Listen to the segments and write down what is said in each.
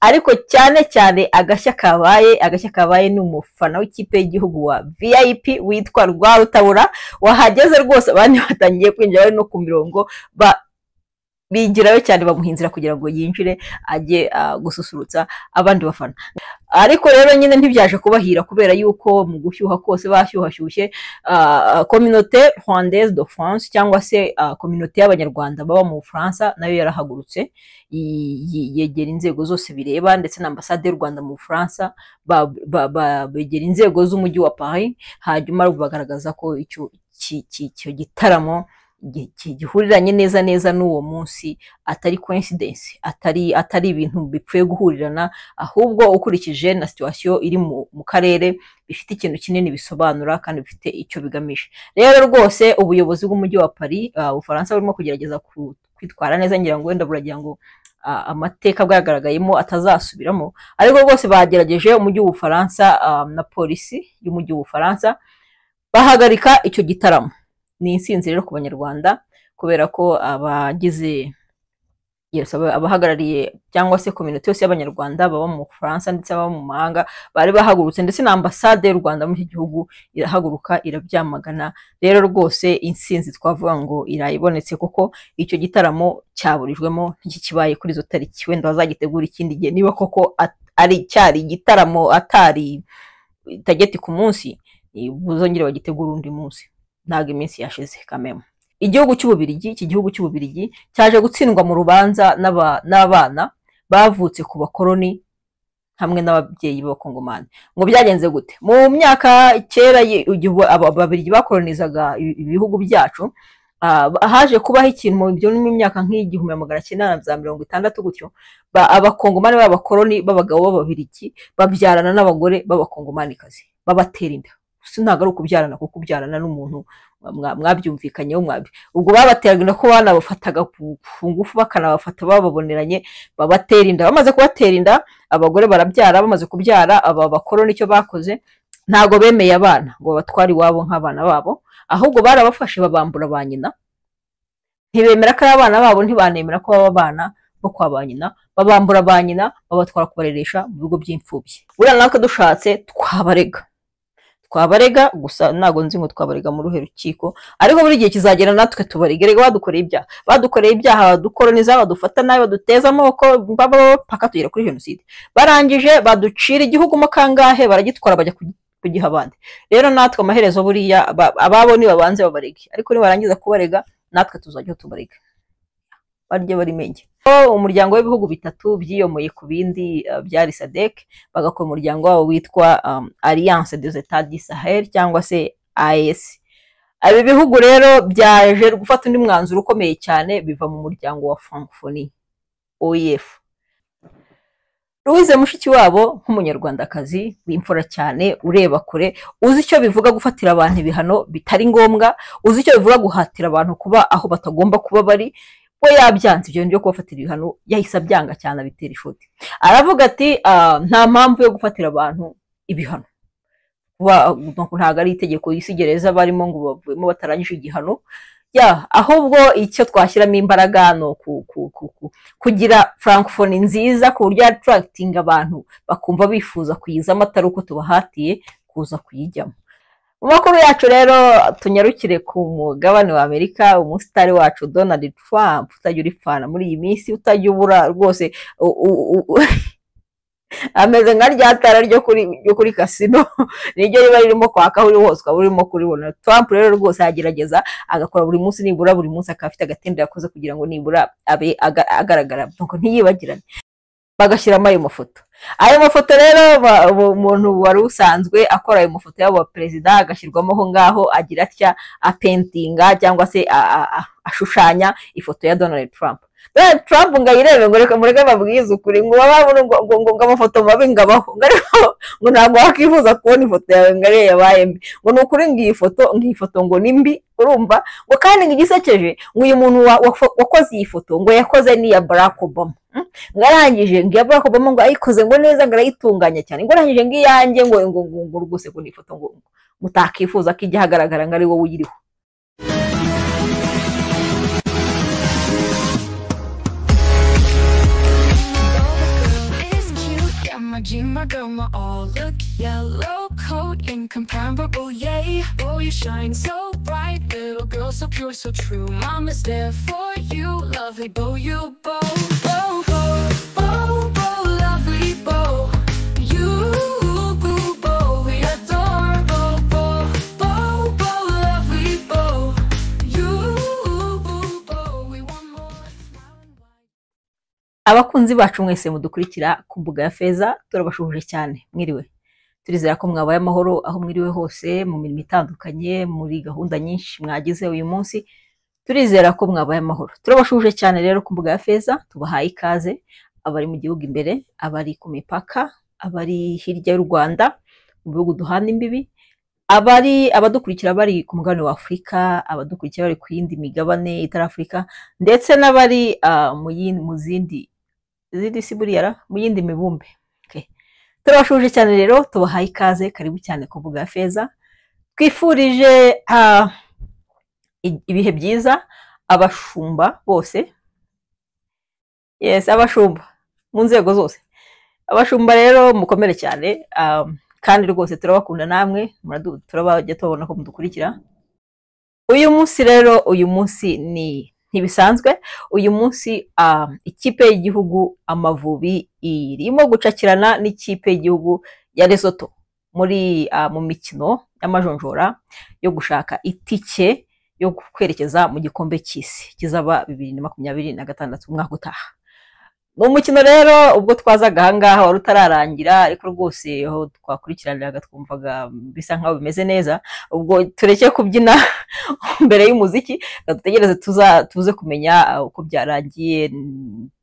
ariko cyane cyane agashya kabaye n'umufana w'ikipe y'igihugu wa VIP witwa Rwarutabura wahageze rwose abandi batangiye kwinjira no ku mirongo bigirayo cyane bamuhinzira kugira ngo yinjire ajye gususurutsa abandi bafana. Ariko rero nyine ntibyaje kubahira kubera yuko mu gushyuha kose bashyuhashyushye communauté rwandaise de France cyangwa se communauté y'abanyarwanda baba mu Bufaransa nayo yarahagurutse yegera inzego zose bireba ndetse na ambassade y'u Rwanda mu Bufaransa begera inzego z'umujyi wa Paris hanyuma bagaragaza ko icyo gitaramo gihuriranye neza n'uwo munsi atari coincidence atari ibintu bipfuye guhurirana ahubwo ukurikije na situation iri mu karere bifite ikintu kinini bisobanura kandi bifite icyo bigamije. Rero rwose ubuyobozi bw'umujyi wa Paris Ufaransa burimo kugerageza kwitwara neza ngira ngo wenda buragira ngo amateka bwagaragayemo atazasubiramo, ariko rwose bagerageje umujyi w'Ubufaransa na polisi y'umujyi w'Ubufaransa bahagarika icyo gitaramo. Ni insinzi rero ku banyarwanda kubera ko abahagarariye cyangwa se community yose y'abanyarwanda baba mu Bufaransa ndetse baba mu mahanga bari bahagurutse ndetse na ambassade y'u Rwanda mu gihugu irahaguruka irabyamagana. Rero rwose insinzi twavuga ngo irayibonetse kuko icyo gitaramo cyaburijwemo ntikibaye kuri zo tariki, wenda bazagitegura ikindi gihe niba koko ari cyari igitaramo atari tageti ku munsi buzongere bagitegura undi munsi. Ntago iminsi yashize kamemo igihugu cy'Ububirigi cyaje gutsindwa mu rubanza n'abana bavutse ku bakoloni hamwe n'ababyeyi b'abakongomani. Ngo byagenze gute? Mu myaka kera ababirigi bakolonizaga ibihugu byacu haje kubaho ikintu mu byo mu myaka nk'igihumbi 1960 gutyo abakongomani b'abakoloni b'abagabo b'ababirigi babyarana n'abagore b'abakongomanikazi babatera inda. Ntago ari ukubyarana kuko kubyarana n'umuntu mwabyumvikanyeho ubwo babateraga ko bana bafataga ku ngufu bakanabafata bababoneranye babatera inda. Bamaze kubatera inda abagore barabyara, bamaze kubyara aba bakoloni icyo bakoze ntago bemeye abana ngo batware iwabo nk'abana babo, ahubwo barabafashe babambura ba nyina, ntibemera ko abana babo, ntibanemera ko baba abana bo kwa ba nyina, babambura ba nyina babatwara kubareresha mu bigo by'imfubyi. Buriya natwe dushatse twabarega gusa ntago nzi ngo twabarega mu ruhe rukiko, ariko buri gihe kizagera natwe tubarege badukoreye ibyaha badukoloniza badufata nabi baduteza amoko paka tugera kuri jenoside, barangije baducira igihugu mu kangahe baragitwara bajya kugiha abandi. Rero natwe amaherezo buriya ababo ni babanze babarege, ariko nibarangiza kubarega natwe tuzajya tubarega barye barimenge. Umuryango w'ibihugu bitatu byiyomoye ku bindi byari SADC bagakora umuryango wabo witwa Alliance des États du Sahel cyangwa se AES. Ibi bihugu rero byaje gufata undi mwanzuro ukomeye cyane biva mu muryango wa Francophonie OIF. Louise Mushikiwabo nk'umunyarwandakazi w'imfura cyane ureba kure, uzi icyo bivuga gufatira abantu ibihano bitari ngombwa, uzi icyo bivuga guhatira abantu kuba aho batagomba kuba bari, we yabyanze ibyo byo kubafatira ibihano yahise abyanga cyane abitera ishoti. Aravuga ati nta mpamvu yo gufatira abantu ibihano, ntabwo ari itegeko y'isigereza barimo ngo bavuyemo batarangije igihano, ahubwo icyo twashyiramo imbaraga no kugira Francophonie nziza ku buryo attracting abantu bakumva bifuza kuyizamo atari uko tubahatiye kuza kuyijyamo. Mu makuru yacu rero tunyarukire ku mugabane wa Amerika. Umusitari wacu Donald Trump utajya uripfana muri iyi minsi, utajya ubura rwose ameze nka ryatara ryo kuri kasino niryo riba ririmo kwaka aho uri hose ukaba urimo kuribona. Trump rero rwose yagerageza agakora buri munsi, nibura buri munsi akaba afite agatende yakoze kugira ngo nibura abe agaragara nuko ntiyibagirane, bagashyiramo ayo mafoto rero umuntu wari usanzwe akora ayo mafoto y'abo perezida agashyirwamo aho ngaho agira atya apentinga cyangwa se ashushanya ifoto ya Donald Trump. Donald Trump ngayirebe ngo reka mureke babwize ukuri ngo babone ngo amafoto mabi ngabaho ngo ntabwo wakifuza kubona ifoto yawe ngare yabaye mbi, ngo nukuri ngiyi foto ngo nimbi, urumva ngo kandi ngigisekeje ngo uyu muntu wakoze iyi foto ngo yakoze ni ya Barack Obama. Ngarangije ngiya Barack Obama ngo ayikoze ngo neza ngarayitunganya cyane, ngo arangije ngiyange ngo rwose ko ni foto ngo mutakifuza ko ijya hagaragara ngari wowe uyiriho. Magma, all look yellow coat, incomparable, yay. Oh, you shine so bright, little girl, so pure, so true. Mama's there for you, lovely bow, you bow, bow, bow, bow, bow, lovely bow. You, boo, bow, we adorable, bow, bow, bow, lovely bow. You, boo, bow, we want more. Abakunzi bacu mwese mudukurikira ku mbuga ya Feza turabashuhuje cyane. Mwiriwe, turizera ko mwabaye amahoro aho mwiriwe hose mu mirimo itandukanye, muri gahunda nyinshi mwagize uyu munsi. Turizera ko mwabaye amahoro. Turabashuhuje cyane rero ku mbuga ya Feza, tubahaye ikaze abari mu gihugu imbere, abari ku mipaka, abari hirya y'u Rwanda mu bihugu duhana imbibi, abadukurikira bari ku mugabane wa Afurika, abadukurikira bari ku yindi migabane itari Afurika, ndetse n'abari mu zindi si buriya mu yindi mibumbe. Turabashuje cyane rero, tubahaye ikaze, karibu cyane ku mbuga ya Feza. Twifurije ibihe byiza abashumba bose, yes, abashumba mu nzego zose. Abashumba rero mukomere cyane, kandi rwose turabakunda namwe, turabajya tubona ko mudukurikira. Uyu munsi ni ntibisanzwe. Uyu munsi ikipe y'igihugu Amavubi irimo gucakirana n'ikipe y'igihugu ya Lesotho mu mikino y'amajonjora yo gushaka itike yo kwerekeza mu gikombe cy'isi kizaba 2026 umwaka utaha. Mu mukino rero ubwo twazaga ahangaha wari utararangira, ariko rwose aho twakurikiraniraga twumvaga bisa nkaho bimeze neza. Ubwo tureke kubyina mbere y'umuziki, dutegereze tuze kumenya uko byarangiye.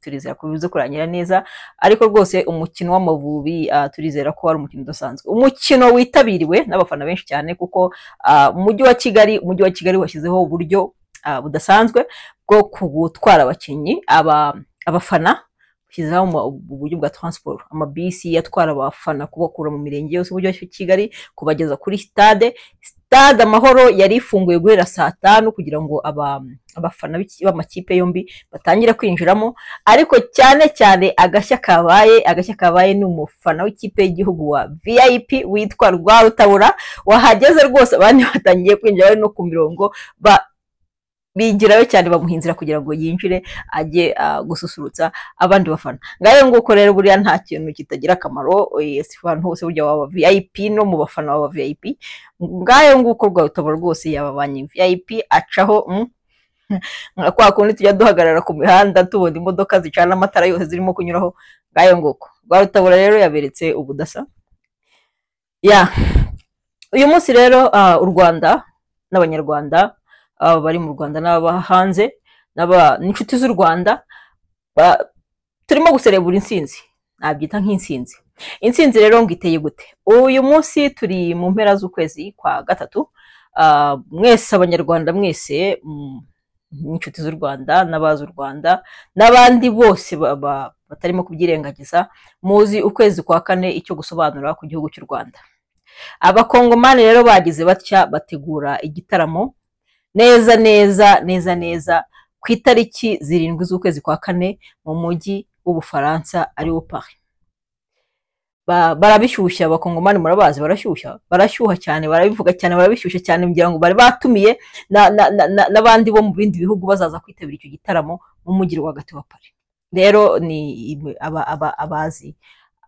Turizera ko bize kurangira neza, ariko rwose umukino w'Amavubi turizera ko ari umukino udasanzwe, umukino witabiriwe n'abafana benshi cyane, kuko umujyi wa Kigali washyizeho uburyo budasanzwe bwo gutwara abakinnyi, abafana bashyizeho uburyo bwa transport, amabisi yatwara abafana kubakura mu mirenge yose umujyi wa Kigali kubageza kuri stade Amahoro. Yari ifunguye guhera saa 5 kugira ngo abafana b'amakipe yombi batangire kwinjiramo, ariko cyane agashya kabaye ni umufana w'ikipe y'igihugu wa VIP witwa Rwarutabura wahageze rwose abandi batangiye kwinjira no ku mirongo bigirayo cyane, bamuhinzira kugira ngo yinjire ajye gususurutsa abandi bafana. Ngayo nguko rero buriya nta kintu kitagira akamaro, abantu hose burya waba VIP no mu bafana waba VIP. Ngayo nguko Rwarutabura rwose yababanye VIP acaho kwa kundi tujya duhagarara ku mihanda tubona imodoka zicana amatara yose zirimo kunyuraho. Ngayo nguko Rwarutabura rero yaberetse ubudasa. Uyu munsi rero u Rwanda n'abanyarwanda bari mu Rwanda n'aba hanze n'inshuti z'u Rwanda turimo guserebura intsinzi. Nabyita nk'intsinzi. Intsinzi rero ngiteye gute? Uyu munsi turi mu mpera z'ukwezi kwa gatatu. Mwese abanyarwanda mwese, n'inshuti z'u Rwanda n'abazi u Rwanda n'abandi bose batarimo kubyirengagiza, muzi ukwezi kwa kane icyo gusobanura ku gihugu cy'u Rwanda. Abakongomani rero bagize batya bategura igitaramo neza ku itariki 7 z'ukwezi kwa kane mu mujyi w'Ubufaransa ari wo Paris. Barabishyushya abakongomani, murabazi barashyuha cyane, barabivuga cyane, barabishyushya cyane, kugira ngo bari batumiye n'abandi bo mu bindi bihugu bazaza kwitabira icyo gitaramo mu mujyi rwagati wa Paris. Rero ni abazi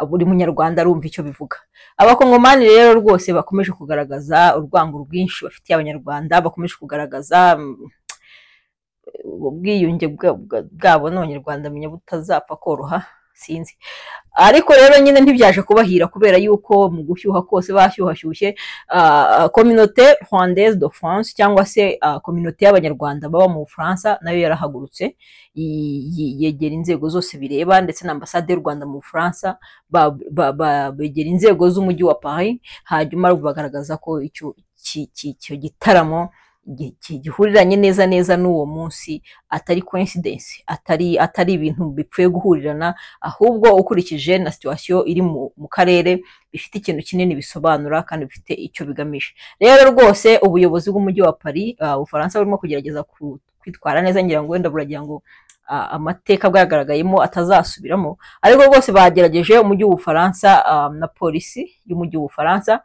buri munyarwanda arumva icyo bivuga. Abakongomani rero rwose bakomeje kugaragaza urwango rwinshi bafitiye abanyarwanda, bakomeje kugaragaza ubwiyunge bwabo n'abanyarwanda, menya butazapfa koroha sinzi. Ariko rero nyine ntibyaje kubahira, kubera yuko mu gushyuha kose bashyuhashyushye communauté rwandaise de France cyangwa se communauté y'abanyarwanda baba mu Bufaransa nayo yarahagurutse yegera inzego zose bireba, ndetse na ambasade y'u Rwanda mu Bufaransa begera inzego z'umujyi wa Paris, hanyuma bagaragaza ko icyo gitaramo gihuriranye neza n'uwo munsi, atari coincidence, atari ibintu bipfuye guhurirana, ahubwo ukurikije na situation iri mu karere bifite ikintu kinini bisobanura kandi bifite icyo bigamije. Rero rwose ubuyobozi bw'umujyi wa Paris Ubufaransa burimo kugerageza kwitwara neza, ngira ngo wenda buragira ngo amateka bwagaragayemo atazasubiramo, ariko rwose bagerageje umujyi w'Ubufaransa na polisi y'umujyi w'Ubufaransa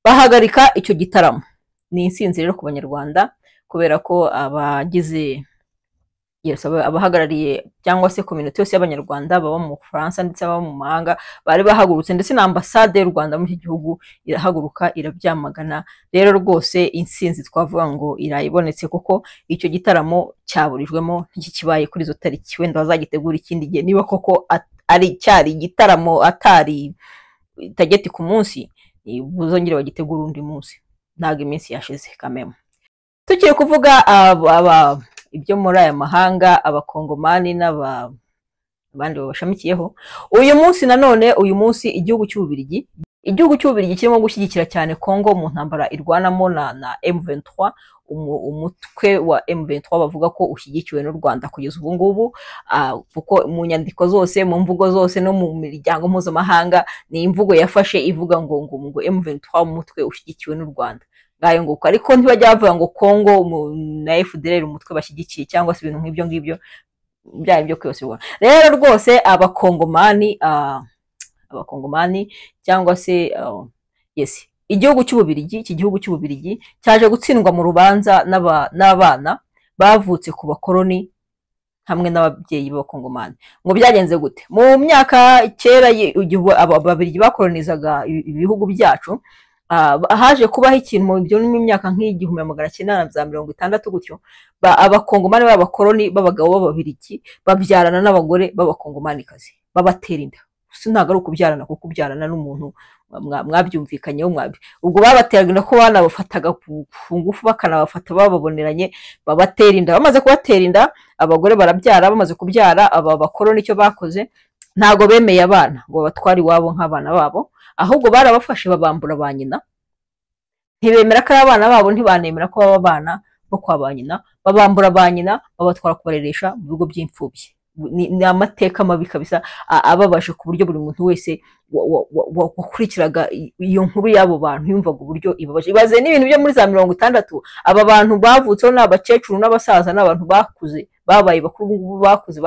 bahagarika icyo gitaramo. Ni insinzi rero ku banyarwanda, kubera ko abahagarariye cyangwa se community yose y'abanyarwanda baba mu Bufaransa ndetse baba mu mahanga bari bahagurutse, ndetse na ambasade y'u Rwanda muri iki gihugu irahaguruka irabyamagana. Rero rwose insinzi twavuga ngo irayibonetse, kuko icyo gitaramo cyaburijwemo ntikibaye kuri izo tariki. Wenda bazagitegura ikindi gihe niba koko ari cyari igitaramo atari tageti ku munsi, buzongere bagitegura undi munsi, ntabwo iminsi yashize kamemo. Tugiye kuvuga ibyo muri aya mahanga, abakongomani n'abandi babashamikiyeho, uyu munsi nanone, uyu munsi igihugu cy'Ububiligi kirimo gushyigikira cyane Kongo mu ntambara irwanamo na M23, umutwe wa M23 bavuga ko ushyigikiwe n'u Rwanda kugeza ubu ngubu, kuko mu nyandiko zose, mu mvugo zose no mu miryango mpuzamahanga ni imvugo yafashe ivuga ngo M23 umutwe ushyigikiwe n'u Rwanda ngayo nguko, ariko ntibajya bavuga ngo Kongo na FDLR umutwe bashyigikiye cyangwa se ibintu nk'ibyo ngibyo byari byo kwibasirwa. Rero rwose abakongomani cyangwa se igihugu cy'Ububiligi, iki gihugu cy'Ububiligi cyaje gutsindwa mu rubanza n'abana bavutse ku bakoloni hamwe n'ababyeyi b'abakongomani. Ngo byagenze gute? Mu myaka kera Ababiligi bakolonizaga ibihugu byacu, haje kubaho ikintu mu byo mu myaka nk'igihumbi 1960 gutyo, abakongomani b'abakoloni b'abagabo b'Ababiligi babyarana n'abagore b'abakongomanikazi babatera inda. Ntabwo ari ukubyarana, kuko kubyarana n'umuntu mwabyumvikanyeho ubwo babateraga inda, ko banabafataga ku ngufu bakanabafata bababoneranye babatera inda. Bamaze kubatera inda, abagore barabyara. Bamaze kubyara, aba bakoloni icyo bakoze, ntago bemeye abana ngo batware iwabo nk'abana babo, ahubwo barabafashe babambura ba nyina. Ntibemera ko ari abana babo, ntibanemera ko baba abana bo kwa ba nyina, babambura ba nyina babatwara kubareresha mu bigo by'imfubyi. Ni amateka mabi kabisa, ababaje ku buryo buri muntu wese wakurikiraga iyo nkuru y'abo bantu yumvaga uburyo ibabaje. Ibaze n'ibintu byo muri za 60, aba bantu bavutseho n'abakecuru n'abasaza n'abantu bakuze, babaye bakuru, bakuze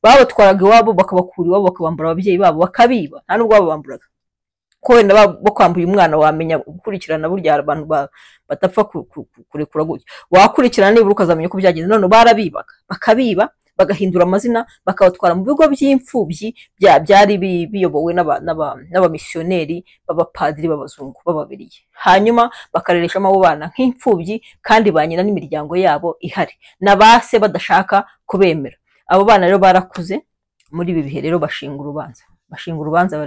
babatwaraga iwabo, bakabakura iwabo, bakabambura ababyeyi babo, bakabiba. Nta nubwo babamburaga, ko wenda bo kwambuye umwana wamenya gukurikirana. Burya abantu batapfa kurekura gutyo, wakurikirana nibura ukazamenya uko byagenze. None barabibaga, bakabiba, bagahindura amazina, bakabatwara mu bigo by'imfubyi byari biyobowe n'abamisiyoneri b'abapadiri b'abazungu b'Ababiligi, hanyuma bakarereshamo abo bana nk'imfubyi, kandi ba nyina n'imiryango yabo ihari, na base badashaka kubemera. Abo bana rero barakuze. Muri ibi bihe rero bashinga urubanza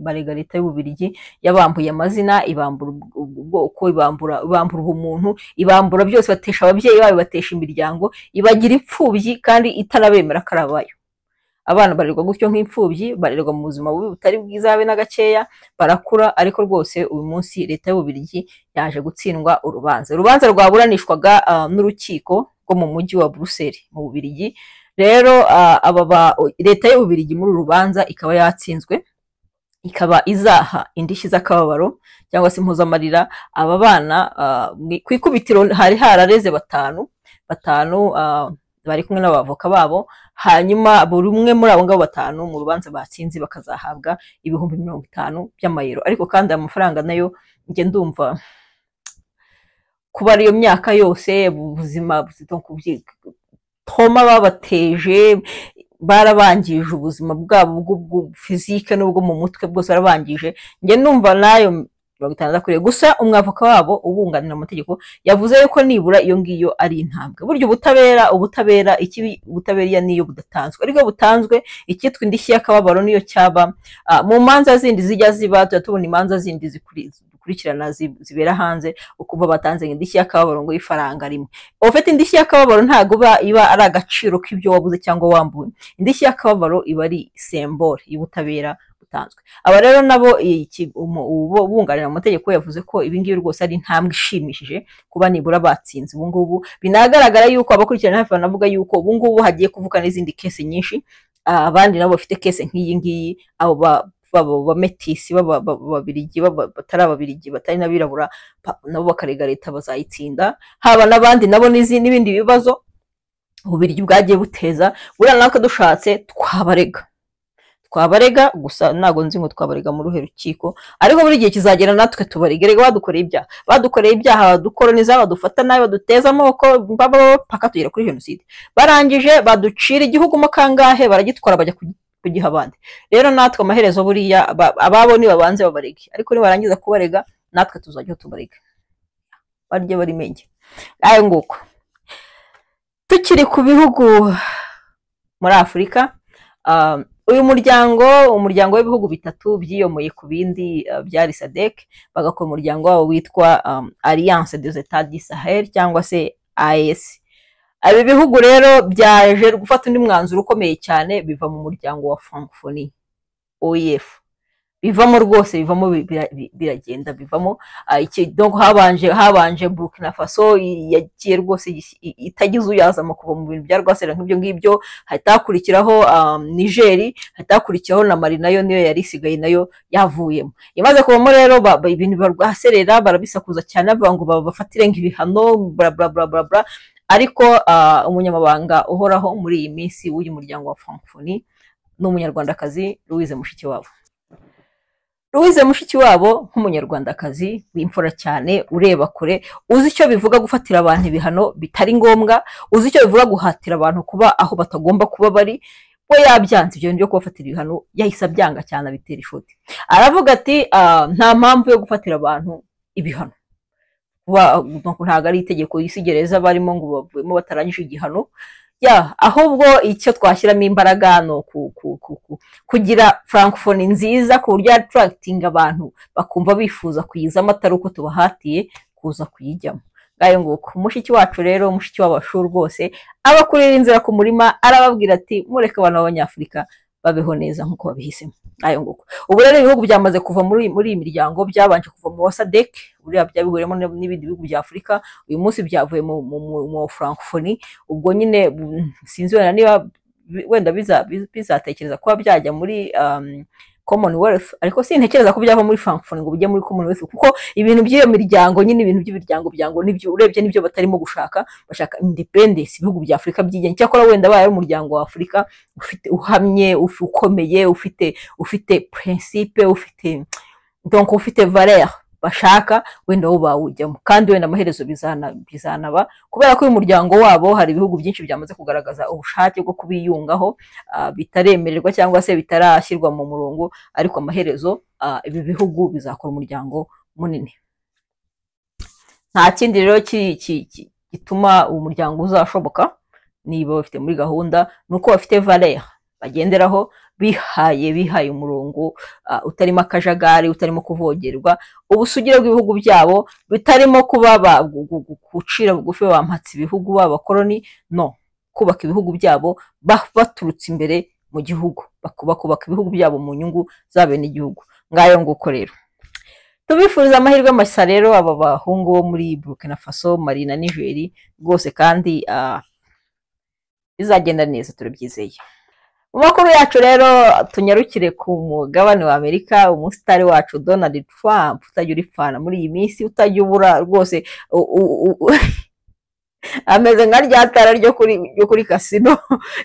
barega leta y'Ububiligi, yabambuye amazina, ibambura ubwoko, ibambura ubumuntu, ibambura byose, batesha ababyeyi babo, batesha imiryango, ibagira imfubyi kandi itanabemera ko ari abayo. Abana barerwa gutyo nk'imfubyi, barerwa mu buzima bubi butari bwiza habe na gakeya, barakura. Ariko rwose uyu munsi leta y'Ububiligi yaje gutsindwa urubanza rwaburanishwaga n'urukiko rwo mu mujyi wa Bruxelles mu Bubiligi. Rero leta y'Ububiligi muri urubanza ikaba yatsinzwe, ikaba izaha indishyi z'akababaro cyangwa se impozamarira aba bana. Ku ikubitiro hari harareze batanu bari kumwe n'abavoka babo, hanyuma buri umwe muri abo ngabo batanu mu rubanza batsinze bakazahabwa ibihumbi 50 by'amayero. Ariko kandi amafaranga nayo nge ndumva kuba ariyo myaka yose ubuzima Toma babateje, barabangije ubuzima bwabo bw'fizike n'ubwo mu mutwe bwose barabangije. Nge numva nayo 50 kure. Gusa umwavoka wabo ubunganira amategeko yavuze yuko nibura iyo ngiyo ari intambwe. Buryo ubutabera ubutabera niyo budatanzwe, ariko butanzwe ikitwa indishyi y'akababaro niyo cyaba mu manza zindi zijya ziba. Tubona imanza zindi zikurikirana zibera hanze, ukumva batanze indishyi y'akababaro ngo ifaranga rimwe. Ufite indishyi y'akababaro ntago iba ari agaciro k'ibyo wabuze cyangwa wambuye. Indishyi y'akababaro iba ari symbole y'ubutabera butanzwe. Aba rero nabo bunganira amategeko yavuze ko ibi ngibi rwose ari intambwe ishimishije kuba nibura batsinze. Ubu ngubu binagaragara yuko abakurikirana hafi banavuga yuko ubu ngubu hagiye kuvuka n'izindi kese nyinshi, abandi nabo bafite kese nk'iyi ngiyi, abo bametisi b'Ababiligi batari Ababiligi, batari n'abirabura, nabo bakarega leta bazayitsinda. Haba n'abandi nabo n'ibindi bibazo ububirigi bwagiye buteza, buriya natwe dushatse twabarega gusa ntago nzi ngo twabarega mu ruhe rukiko, ariko buri gihe kizagera natwe tubarega. Erega badukoreye ibyaha badukoroniza, badufata nabi, baduteza amoko paka tugera kuri jenoside, barangije baducira igihugu mo kangahe, baragitwara bajya kugiha abandi. Rero natwe amaherezo buriya ababo ni babanze babarege, ariko nibarangiza kubarega natwe tuzajya tubarega, barye barimenge. Ayo nguko tukiri ku bihugu muri Afurika, uyu umuryango w'ibihugu bitatu byiyomoye ku bindi byari SADC, bagakora umuryango wabo witwa Alliance des Etats du Sahel cyangwa se AES. Ibi bihugu rero byaje gufata undi mwanzuro ukomeye cyane, biva mu muryango wa Francophonie OIF, bivamo rwose, bivamo biragenda bivamo. Donc habanje Burkina Faso yagiye rwose itagize uyazama kuva mu bintu bya rwasera nk'ibyo ngibyo, hatakurikiraho Niger, hatakurikiraho na Mali, nayo niyo yari isigaye nayo yavuyemo. Imaze kubamo rero ibintu barwaserera, barabisakuza cyane bavuga ngo bafatire nk'ibihano bla bla bla bla bla. Ariko umunyamabanga uhoraho muri iyi minsi w'uyu muryango wa Francophonie ni umunyarwandakazi Louise Mushikiwabo. Louise Mushikiwabo nk'umunyarwandakazi w'imfura cyane, ureba kure, uzi icyo bivuga gufatira abantu ibihano bitari ngombwa, uzi icyo bivuga guhatira abantu kuba aho batagomba kuba bari, we yabyanze ibyo byo kubafatira ibihano, yahise abyanga cyane, abitera ishoti. Aravuga ati nta mpamvu yo gufatira abantu ibihano, ntabwo ari itegeko y'isi gereza barimo ngo bavuyemo batarangije igihano. Ahubwo icyo twashyiramo imbaraga no kugira Francophonie nziza ku buryo attracting abantu bakumva bifuza kuyizamo, atari uko tubahatiye kuza kuyijyamo. Ngayo nguko mushiki wacu rero, mushiki w'abashuru rwose abakurira inzira ku murima, arababwira ati mureke abantu b'Abanyafurika babeho neza nk'uko babihisemo. Ngayo nguko ubu rero ibihugu byamaze kuva muri iyi miryango, byabanje kuva mu SADC, buriya byabihuriyemo n'ibindi bihugu bya Afurika, uyu munsi byavuye mu Francophonie. Ubwo nyine sinzi wenda niba wenda bizatekereza kuba byajya muri Commonwealth, ariko sintekereza ko byava muri Francophonie ngo bijye muri Commonwealth, kuko ibintu by'iyo miryango nyine, ibintu by'imiryango nibyo urebye nibyo batarimo bashaka independence, ibihugu bya Afurika byigenga. Cyakora wenda baye umuryango wa Afurika ufite uhamye, ukomeye, ufite principe, donc ufite valeur bashaka, wenda wo bawujyamo, kandi wenda amaherezo bizanaba, kubera ko uyu muryango wabo hari ibihugu byinshi byamaze kugaragaza ubushake bwo kubiyungaho, bitaremererwa cyangwa se bitarashyirwa mu murongo, ariko amaherezo ibi bihugu bizakora umuryango munini. Nta kindi rero gituma uwo muryango uzashoboka, niba bafite muri gahunda, nuko bafite valeur bagenderaho, bihaye umurongo utarimo akajagari, utarimo kuvogerwa, ubusugire bw'ibihugu byabo bitarimo kuba gucira bugufi bampatse ibihugu b'abakoloni, no, kubaka ibihugu byabo baturutse imbere mu gihugu, bakubaka ibihugu byabo mu nyungu zabe n'igihugu. Ngayo nguko rero tubifuriza amahirwe mashya rero aba bahungu bo muri Burkina Faso, Mali na Niger rwose, kandi bizagenda neza, turabyizeye. Mu makuru yacu rero tunyarukire ku mugabane wa Amerika, umusitari wacu Donald Trump utajya uripfana muri iyi minsi, utajya ubura rwose, ameze nka rya tara ryo kuri kasino,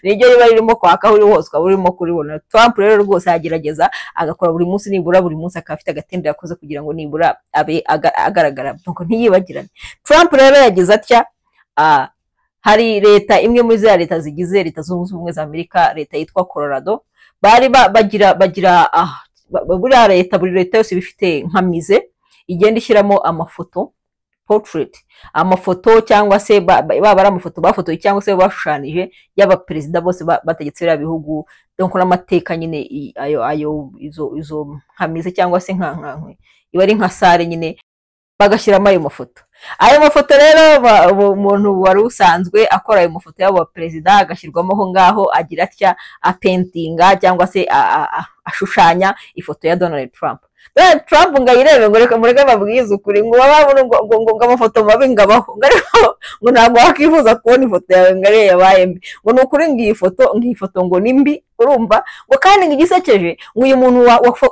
niryo riba ririmo kwaka uri hose ukaba urimo kuribona. Trump rero rwose agerageza agakora buri munsi, nibura buri munsi akaba afite agatende yakoze kugira ngo nibura abe agaragara, donc ntiyibagirane. Trump rero yagize atya, hari leta imwe muri za leta zigize Leta Zunze Ubumwe za Amerika, leta yitwa Colorado, bari bagira buri leta yose bifite nka mize igenda ishyiramo amafoto, portrait, amafoto cyangwa se baba ari amafoto bafotoye cyangwa se bashushanije y'abaperezida bose bategetse biriya bihugu, donc n'amateka nyine izo nka mize cyangwa se iba ari nka sare nyine, bagashyiramo ayo mafoto. Ayo mafoto rero umuntu wari usanzwe akora ayo mafoto y'abo perezida agashyirwamo aho ngaho, agira atya apentinga cyangwa se ashushanya ifoto ya Donald Trump. Donald Trump ngayirebe ngo reka mureke babwize ukuri, ngo babone ngo amafoto mabi ngabaho, ngo ntabwo wakifuza kubona ifoto yawe ngare yabaye mbi, ngo nukuri ngiyi foto ngo nimbi, urumva, ngo kandi ngigisekeje ngo uyu muntu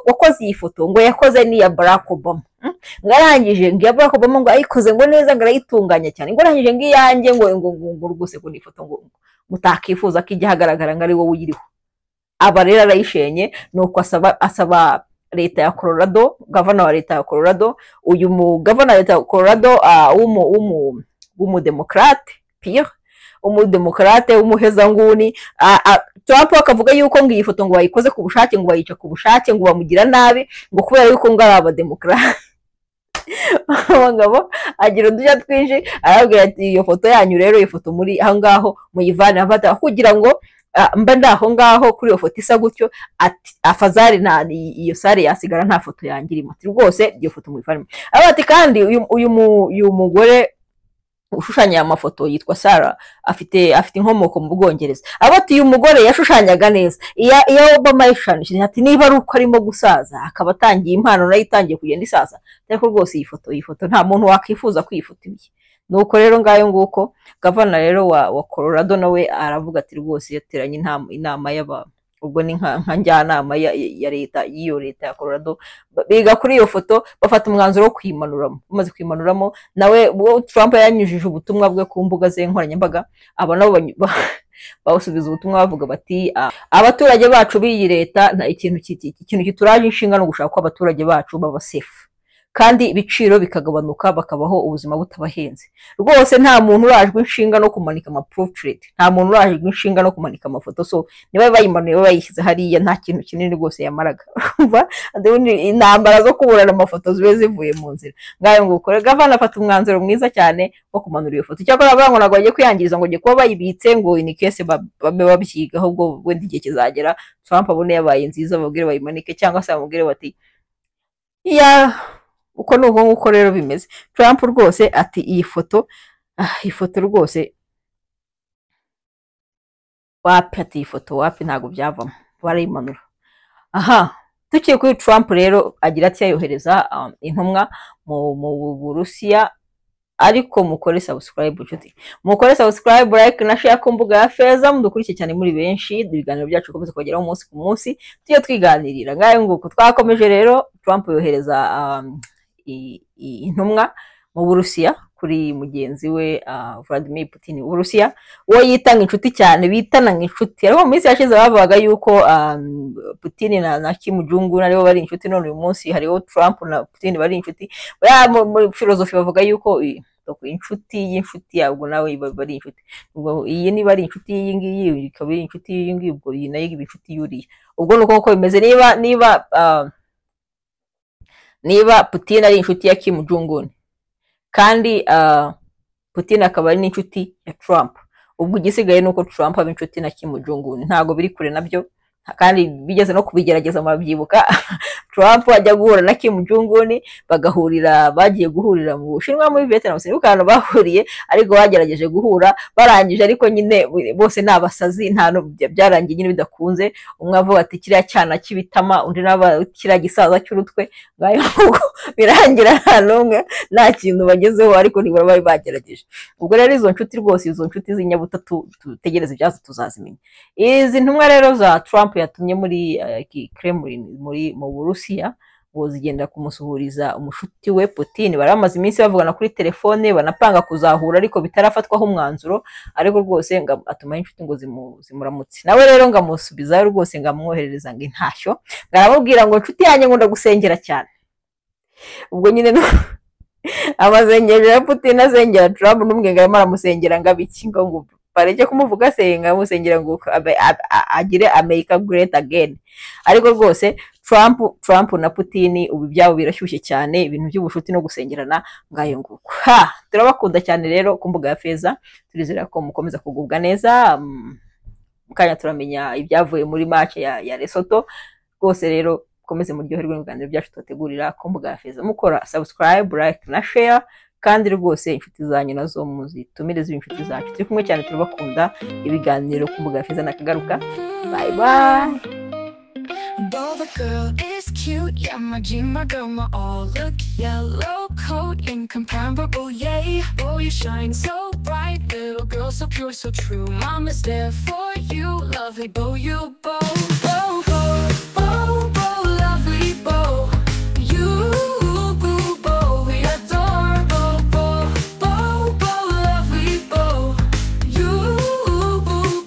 wakoze iyi foto ngo yakoze ni ya Barack Obama, ngarangije ngiya Barack Obama ngo ayikoze ngo neza ngarayitunganya cyane, ngo arangije ngiyange ngo rwose ko ni foto mutakifuza ko ijya hagaragara ngo ari wowe uyiriho. Aba rero arayishenye, nuko asaba leta ya Colorado, gavana wa leta ya Colorado, uyu gavana wa leta ya Colorado w'umudemokrate Pierre, umudemokrate w'umuhezanguni, Trump akavuga yuko ngo iyi foto ngo bayikoze ku bushake, ngo bayica ku bushake, ngo bamugira nabi, ngo kubera yuko ngo ari abademokrate. Abagabo agira udushya twinshi, arabwira ati iyo foto yanyu rero, iyo foto muri aho ngaho muyivane abata kugira ngo mba ndaho ngaho kuri iyo foto isa gutyo, ati afazari iyo sare yasigara nta foto yanjye irimo, ati rwose iyo foto muyivane. Ati kandi uyu mugore ushushanya amafoto yitwa Sarah, afite inkomoko mu Bwongereza. Ati uyu mugore yashushanyaga neza, iyo Obama yashushanyije ati niba ari uko arimo gusaza akaba atangiye impano nayo itangiye kugenda isaza, ariko rwose iyi foto nta muntu wakwifuza kwifotoza. Nuko rero ngayo nguko gavana rero wa Colorado nawe aravuga ati rwose yateranye inama y'aba, ubwo ni nka njyanama ya leta, y'iyo leta ya Colorado, biga kuri iyo foto bafata umwanzuro wo kwimanuramo. Bamaze kwimanuramo, nawe Trump yanyujije ubutumwa bwe ku mbuga ze nkoranyambaga, aba nabo bawusubiza ubutumwa bavuga bati abaturage bacu b'iyi leta nta ikintu kituraje inshinga no gushaka ko abaturage bacu baba safe, kandi ibiciro bikagabanuka bakabaho ubuzima butabahenze. Rwose nta muntu urajwe inshinga no kumanika portrait, nta muntu urajwe inshinga no kumanika amafoto. So niba bayimanuye bayishyize hariya nta kintu kinini rwose yamaraga. Intambara zo kuburana amafoto zibe zivuye mu nzira. Ngayo nguko gavana afata umwanzuro mwiza cyane wo kumanura iyo foto. Cyakora abavuga ngo bagiye kwiyangiriza, ngo kuba bayibitse ngo in case babe babyiga, ahubwo wenda igihe kizagera Trump abone yabaye nziza babwire bayimanike, cyangwa se bamubwire bati uko nuko nguko rero bimeze. Trump rwose ati iyi foto rwose wapi, ati iyi foto wapi, ntago byavamo, barayimanura. Tukiye kuri Trump rero agira ati yayohereza intumwa mu Burusiya, ariko mukore subscribe nshuti, mukore subscribe, like na share ku mbuga ya Feza, mudukurikiye cyane muri benshi, ibiganiro byacu bikomeza kugeraho umunsi ku munsi, tujye twiganirira. Ngayo nguko twakomeje rero, Trump yohereza intumwa mu Burusiya kuri mugenzi we Vladimir Putin w'Uburusiya, uwo yitanga inshuti cyane, bitana nk'inshuti. Ariko mu minsi yashize bavugaga yuko Putin na Kim Jong Un aribo bari inshuti, none uyu munsi hariho Trump na Putin bari inshuti. Muri filozofi bavuga yuko inshuti y'inshuti yabwo nawe bari inshuti, ubwo iyi niba ari inshuti iyi ngiyi ikaba ari inshuti iyi ngiyi, ubwo iyi nayo iba inshuti yuriye. Ubwo nuko uko bimeze. Niba Putin ari inshuti ya Kim Jong Un, kandi Putin akaba ari n'inshuti ya Trump, ubwo igisigaye nuko Trump aba inshuti na Kim Jong Un. Ntago biri kure nabyo, kandi bigeze no kubigerageza mabyibuka. Trump ajya guhura na Kim Jong Un, bagiye guhurira mu Bushinwa muri Vietnam, sinukano bahuriye, ariko bagerageje guhura barangije, ariko nyine bose nabasazi, nta no byarangiye nyine bidakunze. Umwe avuga ati kiriya cyana kibitama, undi naba kiriya gisaza cy'urutwe. Ngayo birangira nta numwe nta kintu bagezeho, ariko nibura bari bagerageje. Ubwo rero izo nshuti rwose, izo nshuti z'inyabutatu tutegereze ibyazo tuzazimenya. Izi ntumwa rero za Trump yatumye muri Kremlin mu Burusiya, ngo zigenda kumusuhuriza umushuti we Putin. Baramaze iminsi bavugana kuri telefone, banapanga kuzahura, ariko bitarafatwaho umwanzuro. Ariko rwose atuma inshuti ngo zimuramutse. Nawe rero ngamusubizayo rwose, ngamwoherereza ngo intashyo, ngaramubwira ngo inshuti yanjye ngo ndagusengera cyane. Ubwo nyine amasengesho ya Putin asengera Trump, n'umwe ngarama aramusengera ngabiki, ngo bareke kumuvuga senga, amusengera ngo agire America great again. Ariko rwose Trump na Putin ubu byabo birashyushye cyane, ibintu by'ubushuti no gusengerana. Ngayo nguko turabakunda cyane rero ku mbuga ya Feza, turizera ko mukomeza kugubwa neza. Mukanya turamenya ibyavuye muri match ya Lesotho. Rwose rero komeze muryoherwe n'ibiganiro byacu tubategurira ku mbuga ya Feza, mukora subscribe, like na share, kandi rwose inshuti zanyu nazo muzitumire z'inshuti zacu. Turi kumwe cyane, turabakunda. Ibiganiro ku mbuga ya Feza nakagaruka. Bye bye. Though the girl is cute, yeah, my jean, my girl, my all look. Yellow coat, incomparable, yay. Oh, you shine so bright, little girl, so pure, so true. Mama's there for you, lovely bow, you bow, bow, bow, bow, bow, lovely bow. You boo, bow, we adore, bow, bow, bow, bow, lovely bow. You boo,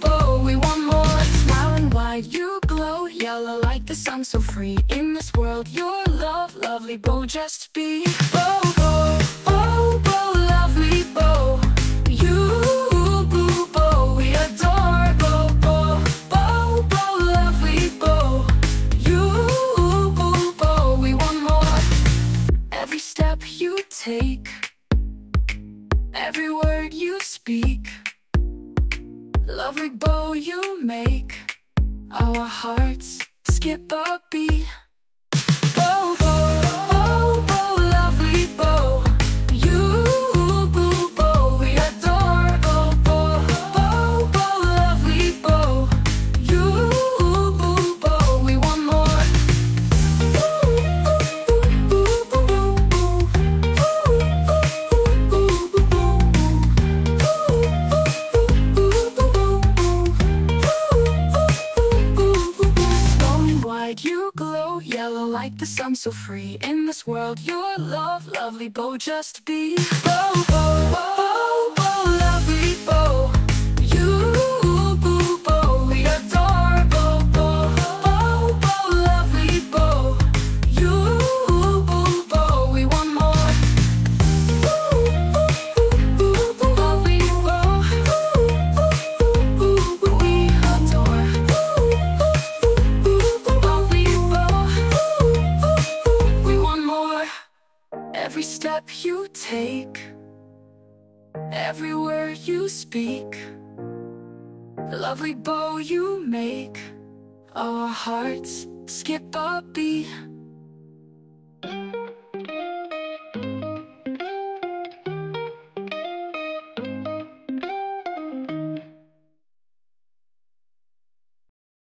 world, your love, lovely Bo, just be Bo, Bo, Bo, Bo, lovely Bo. You, Boo, Bo, we adore Bo, Bo, Bo, Bo, lovely Bo. You, Boo, Bo, we want more. Every step you take, every word you speak, lovely Bo, you make our hearts skip a beat. Bo, Bo, Bo, Bo, lovely Bo. You, Boo, Bo, we adore Bo, Bo, Bo, Bo, lovely Bo. You, Boo, Bo, we want more. You glow yellow like the sun, so free in this world. Your love, lovely Bo, just be Bo, Bo, Bo, Bo, lovely Bo. You, Boo, Bo, we adore Bo, Bo, Bo, Bo, lovely Bo. You, Boo, Bo, we want more. Lovely Bo, we adore. Every step you take, every word you speak, lovely Bo, you make our hearts skip a beat.